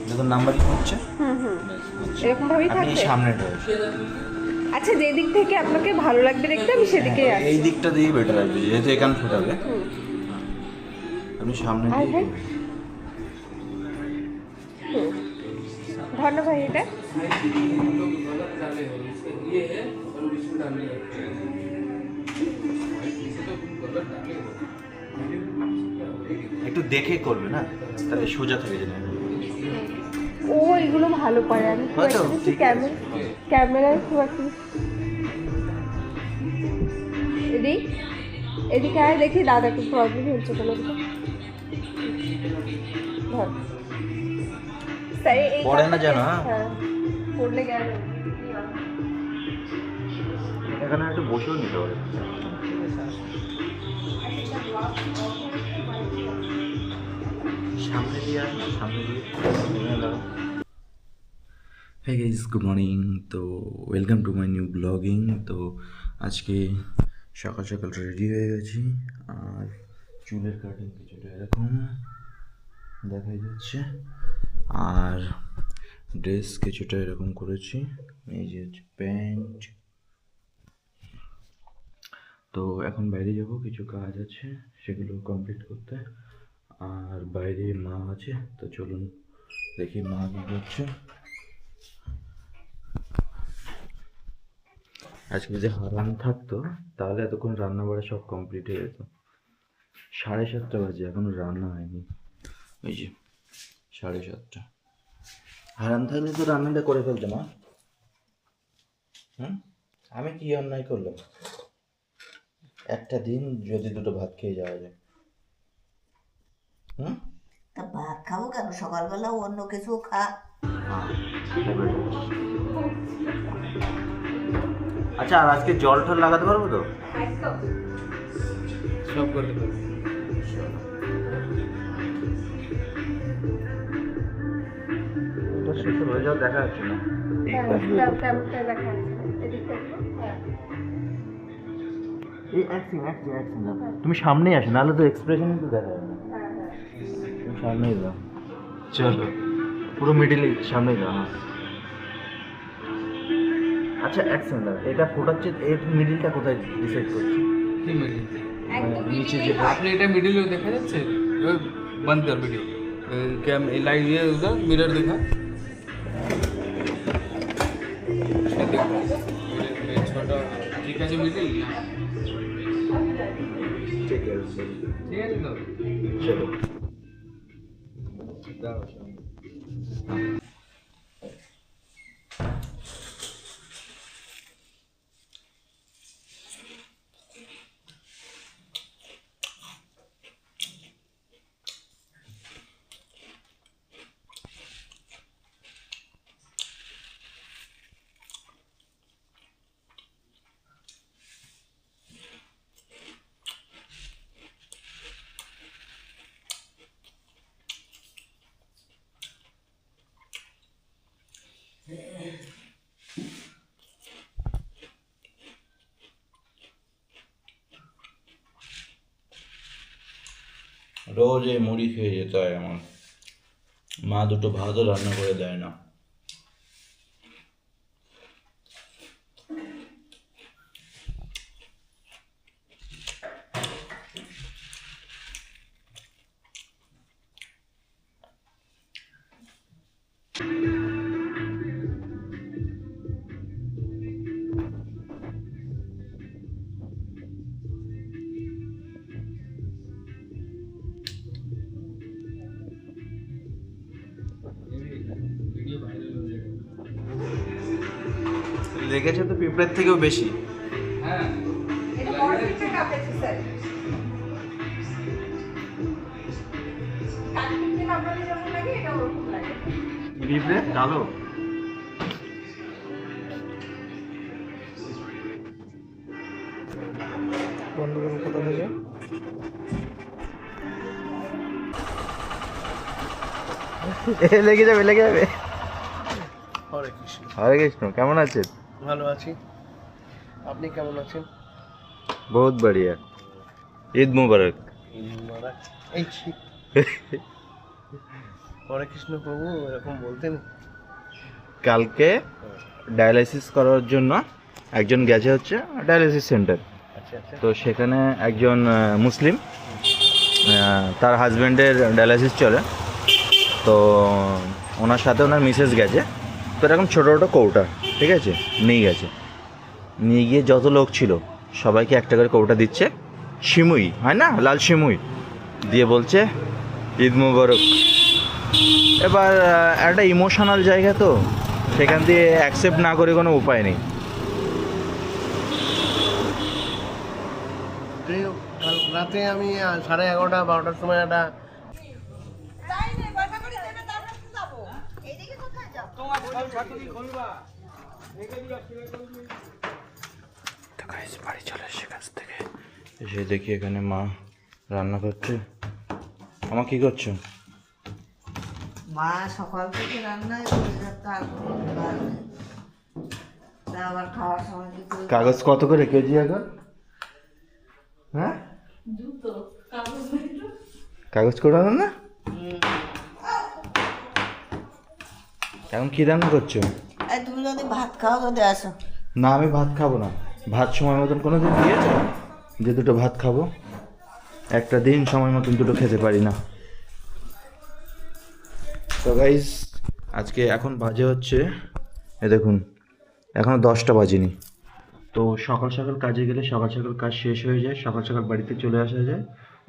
দেখুন নাম্বারিং হচ্ছে। এরকম ভাবেই আপনি থাকবে। সামনেটা আচ্ছা, যে দিক থেকে আপনাকে ভালো লাগবে দেখতে আমি সেদিকে এই আসছি। দিকটা দিয়েই বেটার আসবে, যেহেতু এখানে ফোটাবে। আপনি সামনে আর দিয়ে ভাই? ধন্যবাদ। এটা একটু দেখে করবে না, তাহলে সোজা থেকে যেন। ও এগুলো ভালো পারে, আমি খুব হয়তো, একটা বেশি ঠিক আছে। ক্যামেরায় খুব একটা এদিক এদিকে আয়, দেখি দাদা একটু প্রবলেম হচ্ছে কোনো কিছু। ধর স্যার এই পড়ে না যেন, হ্যাঁ পড়লে গেল। এখানে একটু বসেও নিতে পারে। সামনে দিয়ে আসুন, সামনে দিয়ে। Hey guys, good morning. তো welcome to my new blogging. তো আজকে সকাল সকাল রেডি হয়ে গেছি, আর চুলের কাটিং কিছুটা এরকম দেখাই যাচ্ছে, আর ড্রেস কিছুটা এরকম করেছি। এই যে হচ্ছে প্যান্ট। তো এখন বাইরে যাব, কিছু কাজ আছে সেগুলো কমপ্লিট করতে। আর বাইরে মা আছে, তো চলুন দেখি মা কী করছে। আজকে যদি হারান থাকতো তাহলে এতক্ষণ রান্না বাড়া সব কমপ্লিট হয়ে যেত। 7:30 বাজে, এখনো রান্না হয়নি। ওই যে 7:30। হারান থাকলে তো রান্নাটা করে ফেলতো মা। আমি কি অন্যায় করলাম? একটা দিন যদি দুটো ভাত খেয়ে যাওয়া যায়। তা ভাত খাবো কেন, সকালবেলা অন্য কিছু খা। আচ্ছা, আর আজকে জল টল লাগাতে পারবো তো? সব করতে পারবো। শেষ হয়ে যাও, দেখা যাচ্ছে না। এই তুমি সামনেই আসো, নাহলে তো এক্সপ্রেশন তো দেখা যাবে না। তুমি সামনেই দাও, চলো পুরো মিডিলে সামনেই দাও। হ্যাঁ আচ্ছা, অ্যাকশন দাও। এটা ফোটাচ্ছে, এর মিডিলটা কোথায় ডিসাইড করছি? কি মিডিল? নিচে যেটা আপনি এটা मिडिल দেখা যাচ্ছে? ওই বন্ধ কর ভিডিও। कैम लाइट ये उधर मिरर दिखा। छोटा ठीक है मिडिल। ঠিক আছে, ठीक है तो চলো। দাও। রোজ এই মুড়ি খেয়ে যেতে হয় আমার। মা দুটো ভাতও রান্না করে দেয় না। ভিডিও ভাইরাল হয়ে যাবে। লেগেছে তো পিঁপড়ের থেকেও বেশি। হ্যাঁ এটা পরফেক্ট কাপড় স্যার। কাটতে কাপড়ে যেমন লাগে এটা ওরকম লাগে। পিঁপড়ে কালো। বন্ধ করুন কোথা থেকে? লেগে যাবে, লেগে যাবে। হরে কৃষ্ণ। হরে কৃষ্ণ, কেমন আছেন? ভালো আছি, আপনি কেমন আছেন? বহুত বড়িয়া। ঈদ মুবারক। এই হরে কৃষ্ণ প্রভু এরকম বলতেন। কালকে ডায়ালাইসিস করার জন্য একজন গেছে হচ্ছে ডায়ালাইসিস সেন্টার। আচ্ছা আচ্ছা। তো সেখানে একজন মুসলিম, তার হাজব্যান্ডের ডায়ালাইসিস চলে, তো ওনার সাথে ওনার মিসেস গেছে। তো এরকম ছোটো ছোটো কৌটা, ঠিক আছে, নিয়ে গেছে। নিয়ে গিয়ে যত লোক ছিল সবাইকে একটা করে কৌটা দিচ্ছে, সিমুই হয় না, লাল সিমুই দিয়ে বলছে ঈদ মুবারক। এবার একটা ইমোশনাল জায়গা, তো সেখান দিয়ে অ্যাকসেপ্ট না করে কোনো উপায় নেই। কাল রাতে আমি 11:30 12টার সময় একটা বাড়ি চলে এসে কাছ থেকে এসে দেখি এখানে মা রান্না করছে। আমা কি করছো? মা সকাল থেকে রান্নাই করে তার আবার খাওয়ার সময় কিছু কাগজ কত করে কেজি এখন? হ্যাঁ, কাগজ কোড়ানো না? এখন কি রান্না করছো? এই তুমি যদি ভাত খাও যদি আসো। না, আমি ভাত খাবো না। ভাত সময় মতন কোনো দিন দিয়েছো যে দুটো ভাত খাবো? একটা দিন সময় মতন দুটো খেতে পারি না। তো গাইজ আজকে এখন বাজে হচ্ছে, এ দেখুন এখনও 10টা বাজেনি। তো সকাল সকাল কাজে গেলে সকাল সকাল কাজ শেষ হয়ে যায়, সকাল সকাল বাড়িতে চলে আসা যায়,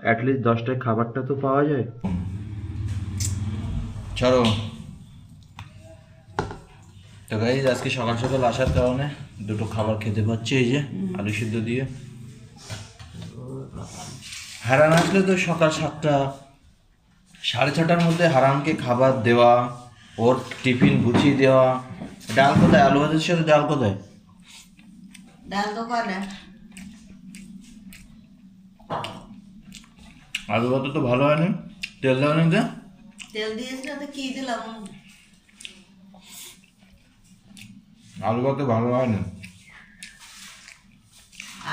অ্যাটলিস্ট 10টায় খাবারটা তো পাওয়া যায়। চলো। তো গাইজ আজকে সকাল সকাল আসার কারণে দুটো খাবার খেতে পাচ্ছি, এই যে আলু সিদ্ধ দিয়ে। হারান আসলে তো সকাল 7টা 6:30টার মধ্যে হারানকে খাবার দেওয়া, ওর টিফিন গুছিয়ে দেওয়া। ডাল কোথায়? আলু ভাতের সাথে ডাল কোথায়? ডাল দোকানে আলু ভাত তো ভালো হয়নি, তেল দেওয়া নেই। তেল দিয়েছি না তো কি দিলাম? আলু ভাত ভালো হয়নি।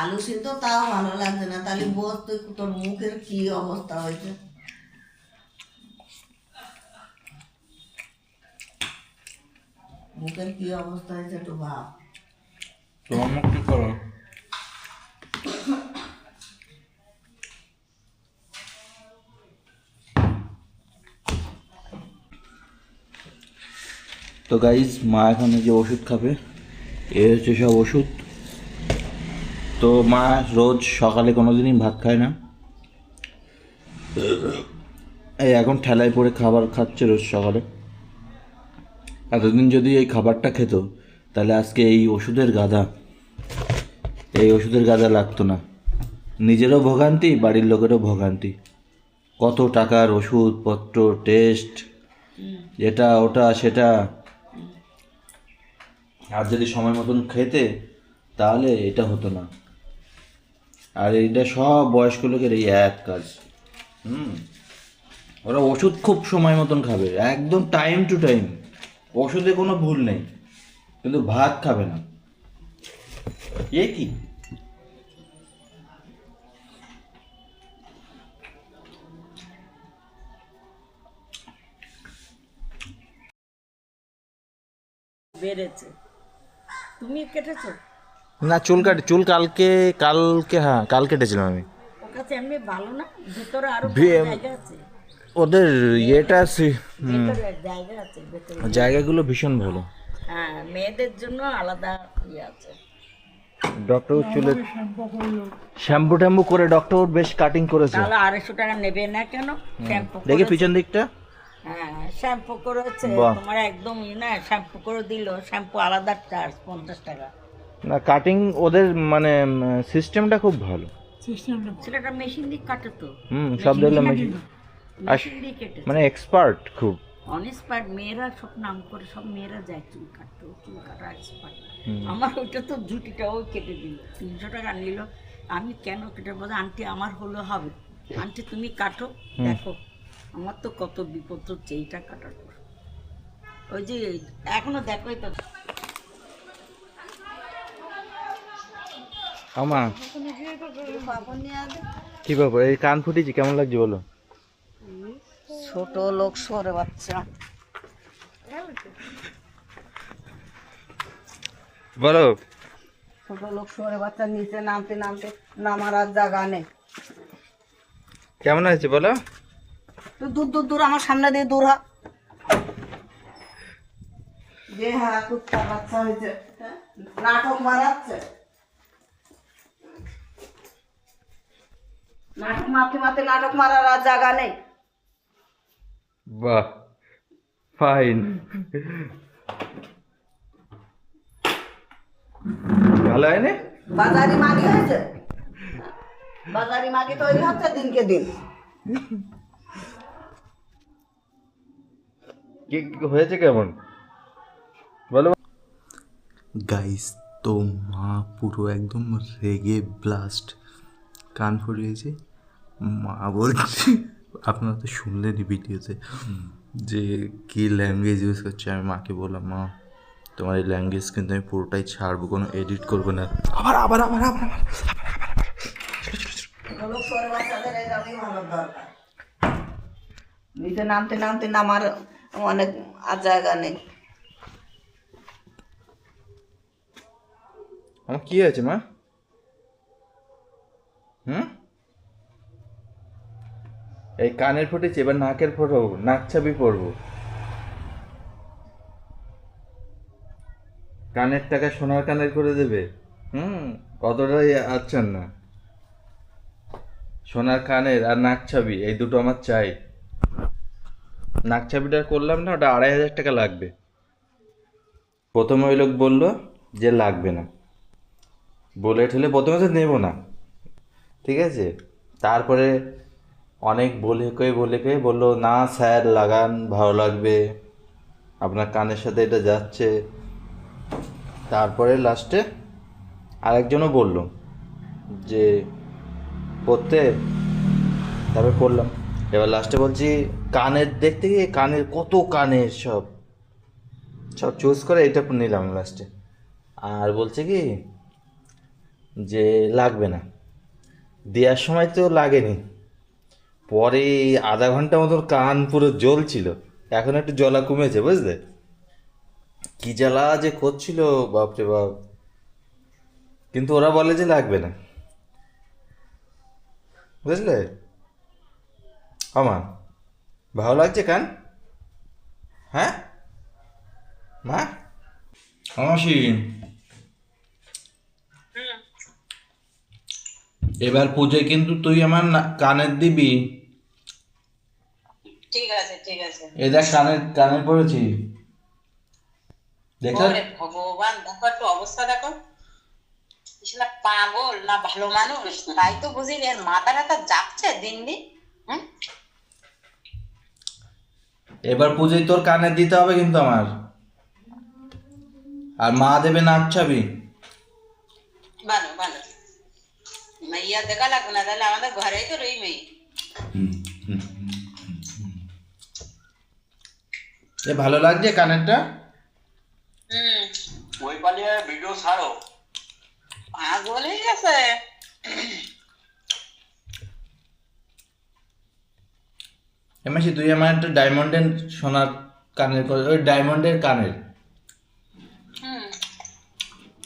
আলু সিদ্ধ তাও ভালো লাগছে না। তাহলে বল তুই তোর মুখের কি অবস্থা হয়েছে? মুখের কি অবস্থা হয়েছে একটু ভাব। তোমার মুখ ঠিক করো। তো গাইজ মা এখন যে ওষুধ খাবে, এ হচ্ছে সব ওষুধ। তো মা রোজ সকালে কোনো দিনই ভাত খায় না, এই এখন ঠেলায় পড়ে খাবার খাচ্ছে রোজ সকালে। এতদিন যদি এই খাবারটা খেত তাহলে আজকে এই ওষুধের গাদা লাগতো না। নিজেরও ভোগান্তি, বাড়ির লোকেরও ভোগান্তি। কত টাকার ওষুধপত্র, টেস্ট, এটা ওটা সেটা। আর যদি সময় মতন খেতে তাহলে এটা হতো না। আর এইটা সব বয়স্ক লোকের এই এক কাজ। ওরা ওষুধ খুব সময় মতন খাবে, একদম টাইম টু টাইম, ওষুধে কোনো ভুল নেই, কিন্তু ভাত খাবে না। এ কি? বেড়েছে। তুমি কেটেছো? না, চুল কালকে হ্যাঁ কাল কেটেছিলাম আমি। ওর কাছে এমনি ভালো না, ভিতরে আরো জায়গা আছে। ওদের ইয়েটা ভিতরে জায়গা আছে, ভিতরে জায়গাগুলো ভীষণ ভালো। হ্যাঁ, মেয়েদের জন্য আলাদা ইয়ে আছে। ডক্টর চুলে শ্যাম্পু ট্যাম্পু করে ডক্টর বেশ কাটিং করেছে। তাহলে 250 টাকা নেবে না কেন? শ্যাম্পু দেখি পিছন দিকটা। হ্যাঁ, শ্যাম্পু করেছে বাহ। তোমার একদমই না, শ্যাম্পু করে দিল, শ্যাম্পু আলাদা চার্জ 50 টাকা। না, কাটিং ওদের মানে সিস্টেমটা খুব ভালো। সেটা মেশিন দিয়ে কাটে তো। সব দেখলাম মেশিন দিয়ে কেটে মানে এক্সপার্ট খুব। অনএক্সপার্ট মেয়েরা সব নাম করে, সব মেয়েরা যায় চুল কাটতো, চুল কাটা এক্সপার্ট। আমার ওইটা তো জুটিটাও কেটে দিল, 300 টাকা নিল। আমি কেন কেটে বলতে, আন্টি আমার হলো হবে, আন্টি তুমি কাটো দেখো। আমার তো কত বিপদ হচ্ছে এইটা কাটার পর। ওই যে এখনো দেখোই তো। আমা পাপড় নিয়ে আসবে। কি ব্যাপার, এই কান ফুটেছি কেমন লাগছে বলো? ছোট লোক সরে বাচ্চা। বলো। ছোট লোক সরে বাচ্চা, নিচে নামতে নামতে নামার আর জায়গা নেই। কেমন হয়েছে বলো? তুই দূর দূর দূর আমার সামনে দিয়ে দূর হ। যে হ্যাঁ কুত্তা বাচ্চা হয়েছে, নাটক মারাচ্ছে। নাটক মারতে মারতে নাটক মারার আর জায়গা নেই। বাহ, ফাইন, ভালো হয়নি? বাজারি মাগি হয়েছে, বাজারি মাগি তৈরি হচ্ছে দিনকে দিন। কি হয়েছে কেমন বলো? গাইস, তো মা পুরো একদম রেগে ব্লাস্ট, কান ফুরিয়েছে। মা বলছে, আপনারা তো শুনলেনই ভিডিওতে যে কী ল্যাঙ্গুয়েজ ইউজ করছে। আমি মাকে বললাম, মা তোমার এই ল্যাঙ্গুয়েজ কিন্তু আমি পুরোটাই ছাড়বো, কোনো এডিট করবো না। আবার আবার আবার আবার আবার লোক সরে বাচ্চাদের এই দামই ভালো দরকার। নিচে নামতে নামতে নামার অনেক আর জায়গা নেই। আমার কি হয়েছে মা? এই কানের ফুটেছে, এবার নাকের ফোটো, নাক ছাবি পরবো। কানের টাকা সোনার কানের করে দেবে। কতটাই আচ্ছা না, সোনার কানের আর নাক ছাবি এই দুটো আমার চাই। নাক ছাবিটা করলাম না, ওটা 2,500 টাকা লাগবে। প্রথমে ওই লোক বললো যে লাগবে না, বলে ঠেলে প্রথমে তো নেবো না, ঠিক আছে। তারপরে অনেক বলে কয়ে বললো, না স্যার লাগান, ভালো লাগবে, আপনার কানের সাথে এটা যাচ্ছে। তারপরে লাস্টে আরেকজনও বললো যে করতে, তারপরে করলাম। এবার লাস্টে বলছি কানের দেখতে গিয়ে কানের কত কানের সব চুজ করে এটা নিলাম লাস্টে। আর বলছে কি যে লাগবে না, দেওয়ার সময় তো লাগেনি, পরে আধা ঘন্টা মতো কান পুরো জ্বলছিল, এখন একটু জ্বলা কমেছে বুঝলে। কি জ্বালা যে করছিল বাপরে বাপ, কিন্তু ওরা বলে যে লাগবে না, বুঝলে। আমার ভালো লাগছে কান, হ্যাঁ মা? মাসি, এবার পুজোয় কিন্তু তুই আমার কানের দিবি। ঠিক আছে ঠিক আছে। এই দেখ কানের পড়েছি, দেখো। ওরে ভগবান, দেখো একটু অবস্থা দেখো, না পাগল না ভালো মানুষ, তাই তো বুঝি এর মাথা টাথা যাচ্ছে দিন দিন। এবার পুজোয় তোর কানে দিতে হবে কিন্তু আমার, আর মা দেবে নাক ছাবি। ভালো ভালো, মাইয়া দেখা লাগবে না, তাহলে আমাদের ঘরেই তো রই মেয়ে। এ ভালো লাগছে কানেরটা? ওই পালিয়ে ভিডিও ছাড়ো, পাগল হয়ে গেছে। এমাসি, তুই আমার একটা ডায়মন্ডের সোনার কানের করে, ওই ডায়মন্ডের কানের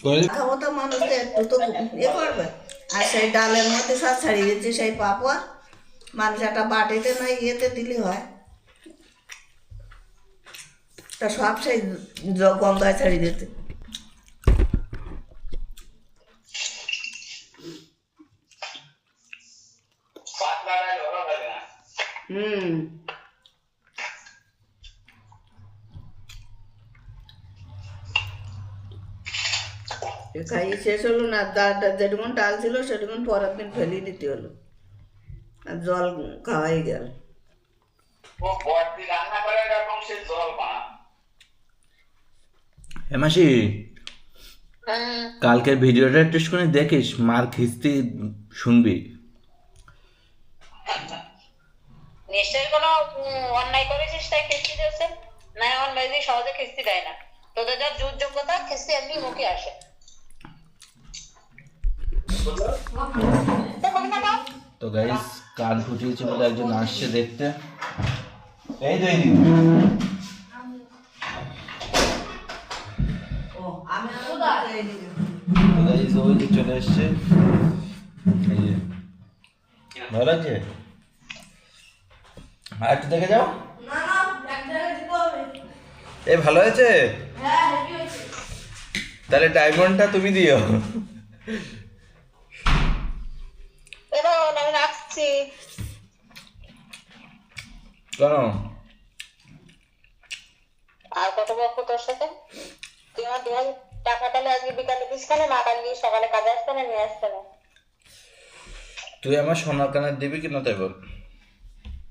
করে। খাবো তো মানুষদের একটু তো ইয়ে করবে। আর সেই ডালের মধ্যে সব ছাড়িয়ে দিচ্ছে সেই পাপড়, মানুষ একটা বাটিতে না ইয়েতে দিলে হয়, তা সব সেই গঙ্গায় ছাড়িয়ে দিতে। খাইয়ে শেষ হলো না, যেটুকুন ডাল ছিল সেটুকুন পরের দিন ফেলিয়ে দিতে হলো, আর জল খাওয়াই গেল। ও বড়দি রান্না করে এরকম সে জল পানা। হেমাসি, কালকের ভিডিওটা একটু শুনে দেখিস, মার খিস্তি শুনবি। নিশ্চয়ই কোনো অন্যায় করেছিস তাই খিস্তি দিয়েছে, না এমন মেয়েদি সহজে খিস্তি দেয় না, তোদের যা জোর যোগ্যতা খিস্তি এমনি মুখে আসে। তো গাইস, কান ফুটিয়েছে বলে একজন আসছে দেখতে, এই তো এই ও আমি এইদিকে গাইস ওই যে চলে এসছে এই যে ভালো লাগছে আর একটু দেখে যাও না না এক জায়গায় দিতে হবে এই ভালো হয়েছে হ্যাঁ হেভি হয়েছে তাহলে ডায়মন্ডটা তুমি দিও এবার আমি রাখছি। কেন আর কত বকবো তোর সাথে? তুই আমার 2000 টাকা তাহলে আজকে বিকালে দিস কেন, না কালকে সকালে কাজে আসতে না নিয়ে আসতে না? তুই আমার সোনার কানের দিবি কিনা তাই বল।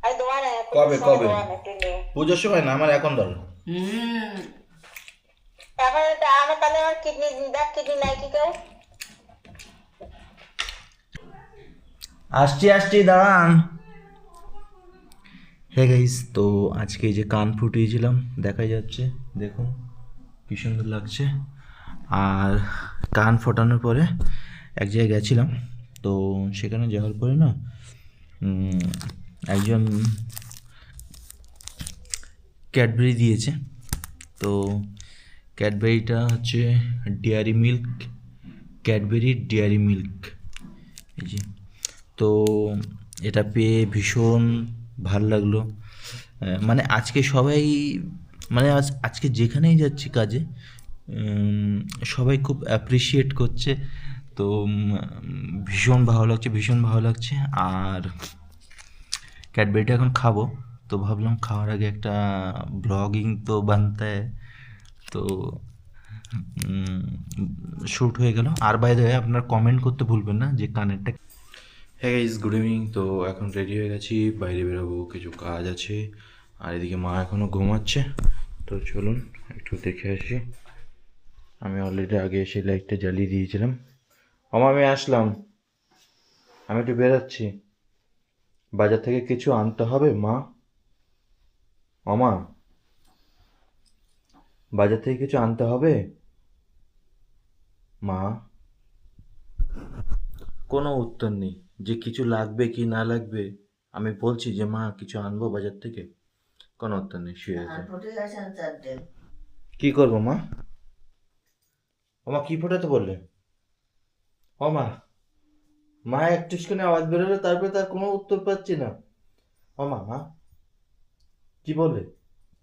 আরে দোয়া না, কবে কবে দোয়া না তুই নে। পুজোর সময় না, আমার এখন দরকার। এখন আমার তাহলে আমার কিডনি কিডনি নাই কি করে? আসছি দাঁড়ান। হ্যাঁ গাইস, তো আজকে যে কান ফুটিয়েছিলাম দেখা যাচ্ছে, দেখুন কি সুন্দর লাগছে। আর কান ফোটানোর পরে এক জায়গায় গেছিলাম, তো সেখানে যাওয়ার পরে না একজন ক্যাডবেরি দিয়েছে। তো ক্যাডবেরিটা হচ্ছে dairy milk, Cadbury dairy milk এই যে। তো এটা পেয়ে ভীষণ ভালো লাগলো। মানে আজকে সবাই, মানে আজকে যেখানেই যাচ্ছি কাজে সবাই খুব অ্যাপ্রিসিয়েট করছে। তো ভীষণ ভালো লাগছে। আর ক্যাডবেরিটা এখন খাবো, তো ভাবলাম খাওয়ার আগে একটা ব্লগিং তো বানতে হয়, তো শ্যুট হয়ে গেল। আর বাইরে আপনার কমেন্ট করতে ভুলবেন না যে কানেরটা। হ্যাঁ গাইস, গুড ইভিনিং। তো এখন রেডি হয়ে গেছি, বাইরে বেরোবো, কিছু কাজ আছে। আর এদিকে মা এখনও ঘুমাচ্ছে, তো চলুন একটু দেখে আসি। আমি অলরেডি আগে এসে লাইটটা জ্বালিয়ে দিয়েছিলাম। আমি আসলাম, আমি একটু বেরোচ্ছি, বাজার থেকে কিছু আনতে হবে মা। বাজার থেকে কিছু আনতে হবে মা। কোনো উত্তর নেই যে কিছু লাগবে কি না লাগবে। আমি বলছি যে মা কিছু আনবো বাজার থেকে, কোনো উত্তর নেই, শুয়ে আছে। ফুটে গেছেন চারটে কি করবো মা? কি ফোটাতে বললে? মা একটু করে আওয়াজ বেরোলো, তারপরে তার কোনো উত্তর পাচ্ছি না। মা কি বললে?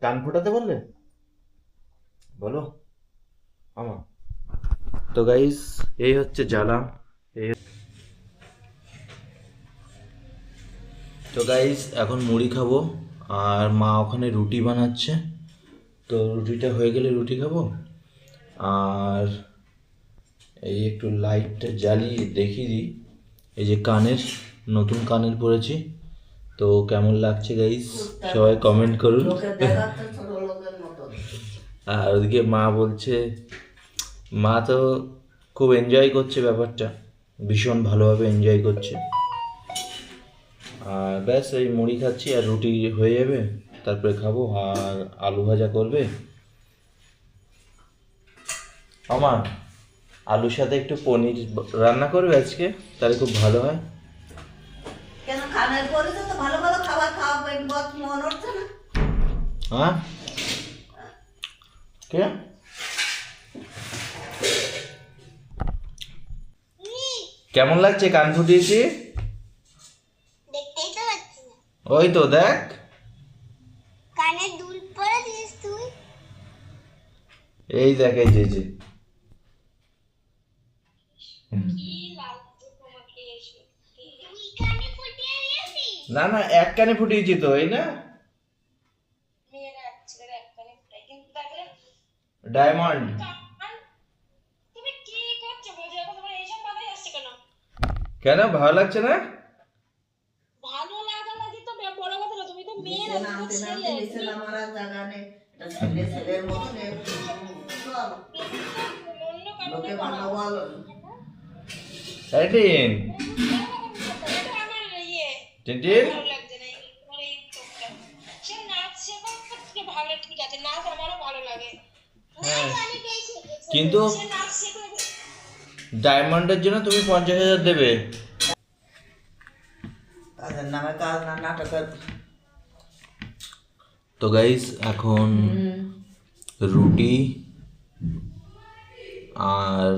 কান ফোটাতে বললে? বলো তো গাইস, এই হচ্ছে জ্বালা। তো গাইস এখন মুড়ি খাবো, আর মা ওখানে রুটি বানাচ্ছে। তো রুটিটা হয়ে গেলে রুটি খাবো। আর এই একটু লাইটটা জ্বালিয়ে দেখিয়ে দিই, এই যে নতুন কানের পরেছি। তো কেমন লাগছে গাইস সবাই কমেন্ট করুন। লোকের দেখাচ্ছে ছোট লোকের মতো। আর ওদিকে মা বলছে, মা তো খুব এনজয় করছে ব্যাপারটা, ভীষণ ভালোভাবে এনজয় করছে। আর ব্যাস এই মুড়ি খাচ্ছি, আর রুটি হয়ে যাবে তারপরে খাবো। আর আলু ভাজা করবে আমার, আলুর সাথে একটু পনির রান্না করবে আজকে, তাহলে খুব ভালো হয়। কেন কানের পরে তো ভালো ভালো খাবার খাওয়া পেট বত মন উঠছে না? হ্যাঁ কে কেমন লাগছে কান ফুটিয়েছি? দেখতেই তো পাচ্ছি না। ওই তো দেখ, কানে দুল পরে দিস তুই। এই দেখ, এই যে কি লাগছে তোমাকে এসে? তুই কানে ফুটিয়ে দিয়েছিস? না এক কানে ফুটিয়েছি তো, এই না মেয়েরা ছেলেরা এক কানে ফুটায়, কিন্তু তাহলে ডায়মন্ড। তুমি কি করছো? বলছো এখন তোমার এইসব মাথায় আসছে কেন? কেন ভালো লাগছে না? ভালো লাগি তো বড় কথা না, তুমি তো মেয়েরা, নিচে নামতে নামতে নিচে নামার আর জায়গা নেই। এটা ছেলের মতন চল, লোকে ভালো বল। টিনটিন আমার ইয়ে টিনটিন ভালো লাগছে না তোমার এই চোখটা। সে নাচ শেখা ভালো, ঠিক আছে, নাচ আমারও ভালো লাগে। হ্যাঁ, আমি পেয়েছি কিন্তু সে নাচ শেখা। ডায়মন্ডের জন্য তুমি 50,000 দেবে। কাজের নামে কাজ না, নাটকের তো গাইস এখন রুটি আর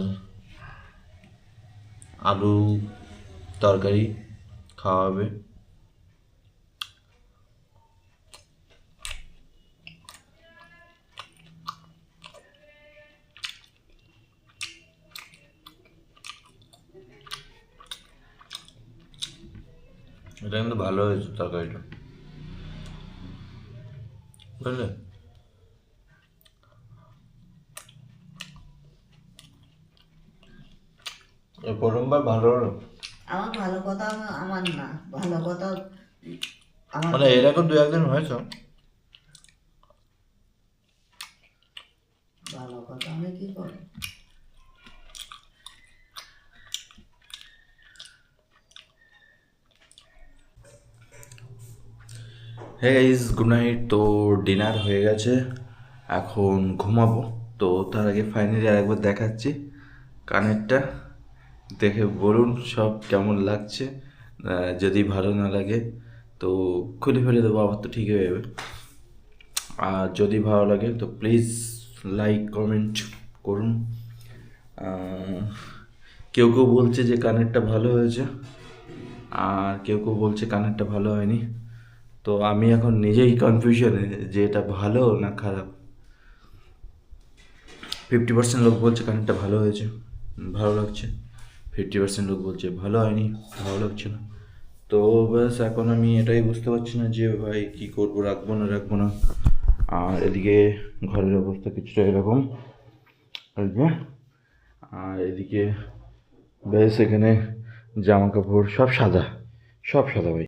আলু তরকারি খাওয়া হবে। এটা কিন্তু ভালো হয়েছে তরকারিটা, বুঝলে? প্রথমবার ভালো হলো, আমার ভালো কথা আমার না, ভালো কথা আমার মানে এরকম দু একদিন হয়েছে। ভালো কথা আমি কি করি? হ্যাঁ গাইজ, গুড নাইট। তো ডিনার হয়ে গেছে, এখন ঘুমাবো। তো তার আগে ফাইনালি আরেকবার দেখাচ্ছি কানেরটা, দেখে বলুন সব কেমন লাগছে। যদি ভালো না লাগে তো খুলে ফেলে দেবো, আবার তো ঠিক হয়ে যাবে। আর যদি ভালো লাগে তো প্লিজ লাইক কমেন্ট করুন। কেউ কেউ বলছে যে কানেরটা ভালো হয়েছে, আর কেউ কেউ বলছে কানেরটা ভালো হয়নি। তো আমি এখন নিজেই কনফিউশনে যে এটা ভালো না খারাপ। 50% লোক বলছে কানেরটা ভালো হয়েছে, ভালো লাগছে। 50% লোক বলছে ভালো হয়নি, ভালো লাগছে না। তো ব্যাস এখন আমি এটাই বুঝতে পারছি না যে ভাই কী করবো, রাখবো না রাখবো না। আর এদিকে ঘরের অবস্থা কিছুটা এরকম, আর এদিকে ব্যাস এখানে জামা কাপড় সব সাদা, সব সাদা ভাই।